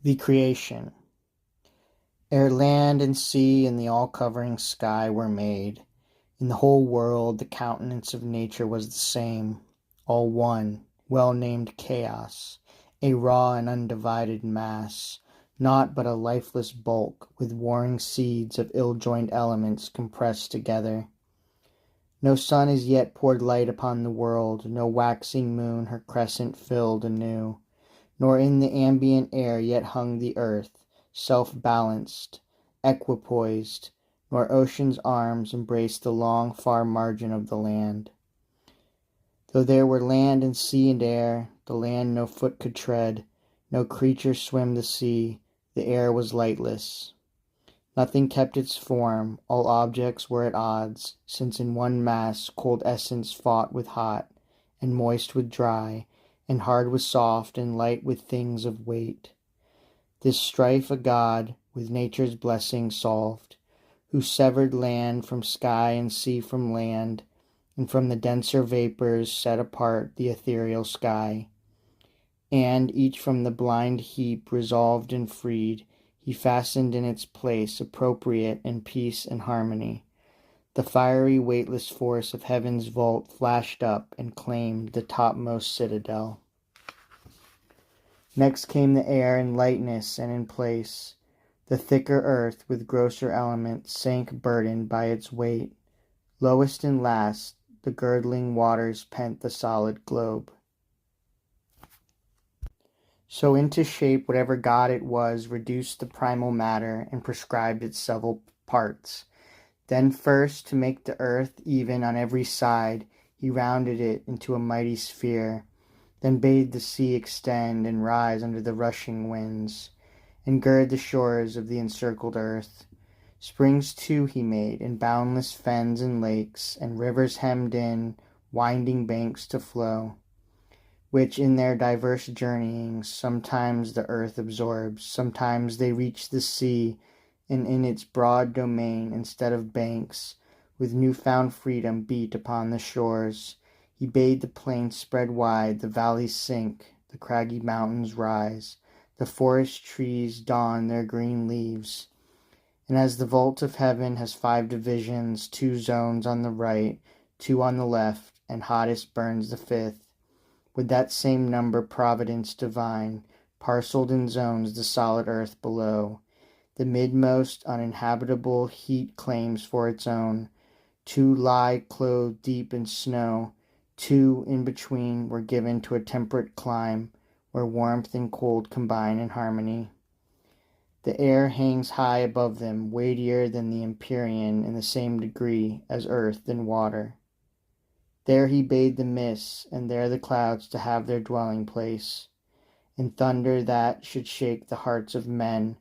The creation. Ere land and sea and the all-covering sky were made, in the whole world the countenance of nature was the same, all one, well-named chaos, a raw and undivided mass, naught but a lifeless bulk, with warring seeds of ill-joined elements compressed together. No sun as yet poured light upon the world, no waxing moon her crescent filled anew. Nor in the ambient air yet hung the earth, self-balanced, equipoised, nor ocean's arms embraced the long far margin of the land. Though there were land and sea and air, the land no foot could tread, no creature swim the sea, the air was lightless. Nothing kept its form, all objects were at odds, since in one mass cold essence fought with hot, and moist with dry, and hard with soft, and light with things of weight. This strife a God, with nature's blessing, solved, who severed land from sky and sea from land, and from the denser vapors set apart the ethereal sky. And, each from the blind heap resolved and freed, he fastened in its place appropriate in peace and harmony. The fiery weightless force of heaven's vault flashed up and claimed the topmost citadel. Next came the air in lightness and in place. The thicker earth with grosser elements sank burdened by its weight. Lowest and last, the girdling waters pent the solid globe. So into shape whatever god it was reduced the primal matter and prescribed its several parts. Then first, to make the earth even on every side, he rounded it into a mighty sphere, then bade the sea extend and rise under the rushing winds, and gird the shores of the encircled earth. Springs too he made, and boundless fens and lakes, and rivers hemmed in winding banks to flow, which in their diverse journeyings sometimes the earth absorbs, sometimes they reach the sea, and in its broad domain, instead of banks, with new-found freedom beat upon the shores. He bade the plains spread wide, the valleys sink, the craggy mountains rise, the forest trees don their green leaves. And as the vault of heaven has 5 divisions, 2 zones on the right, 2 on the left, and hottest burns the 5th, with that same number Providence divine parcelled in zones the solid earth below. The midmost uninhabitable heat claims for its own. 2 lie clothed deep in snow. 2 in between were given to a temperate clime, where warmth and cold combine in harmony. The air hangs high above them, weightier than the empyrean in the same degree as earth and water. There he bade the mists, and there the clouds to have their dwelling place, and thunder that should shake the hearts of men,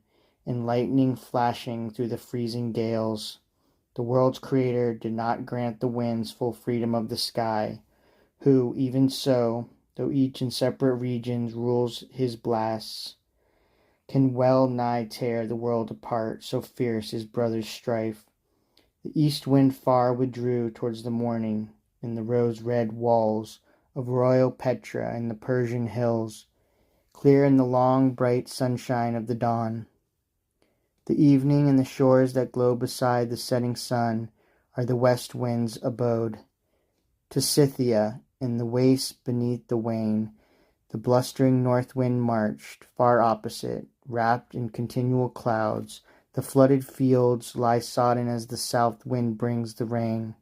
and lightning flashing through the freezing gales. The world's creator did not grant the winds full freedom of the sky, who, even so, though each in separate regions rules his blasts, can well nigh tear the world apart, so fierce is brothers' strife. The east wind far withdrew towards the morning, in the rose-red walls of royal Petra and the Persian hills, clear in the long bright sunshine of the dawn. The evening and the shores that glow beside the setting sun are the west wind's abode. To Scythia, in the waste beneath the wane, the blustering north wind marched, far opposite, wrapped in continual clouds. The flooded fields lie sodden as the south wind brings the rain.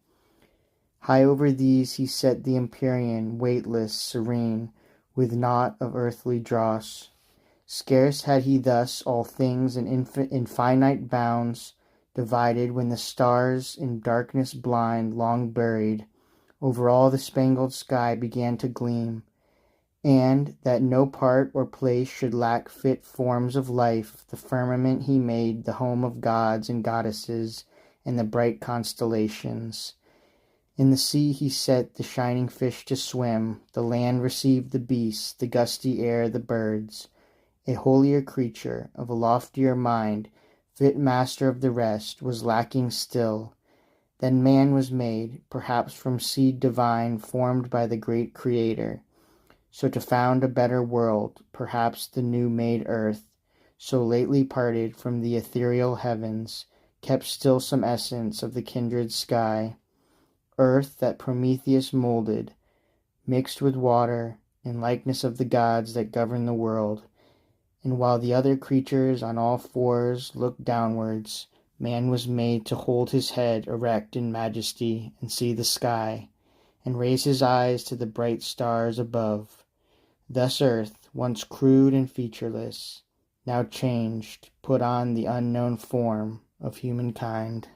High over these he set the empyrean, weightless, serene, with naught of earthly dross. Scarce had he thus all things in infinite bounds divided, when the stars, in darkness blind, long buried, over all the spangled sky began to gleam. And, that no part or place should lack fit forms of life, the firmament he made the home of gods and goddesses and the bright constellations. In the sea he set the shining fish to swim, the land received the beasts, the gusty air the birds. A holier creature, of a loftier mind, fit master of the rest, was lacking still. Then man was made, perhaps from seed divine formed by the great Creator, so to found a better world, perhaps the new-made earth, so lately parted from the ethereal heavens, kept still some essence of the kindred sky, earth that Prometheus moulded, mixed with water, in likeness of the gods that govern the world. And while the other creatures on all fours looked downwards, man was made to hold his head erect in majesty and see the sky, and raise his eyes to the bright stars above. Thus earth, once crude and featureless, now changed, put on the unknown form of humankind.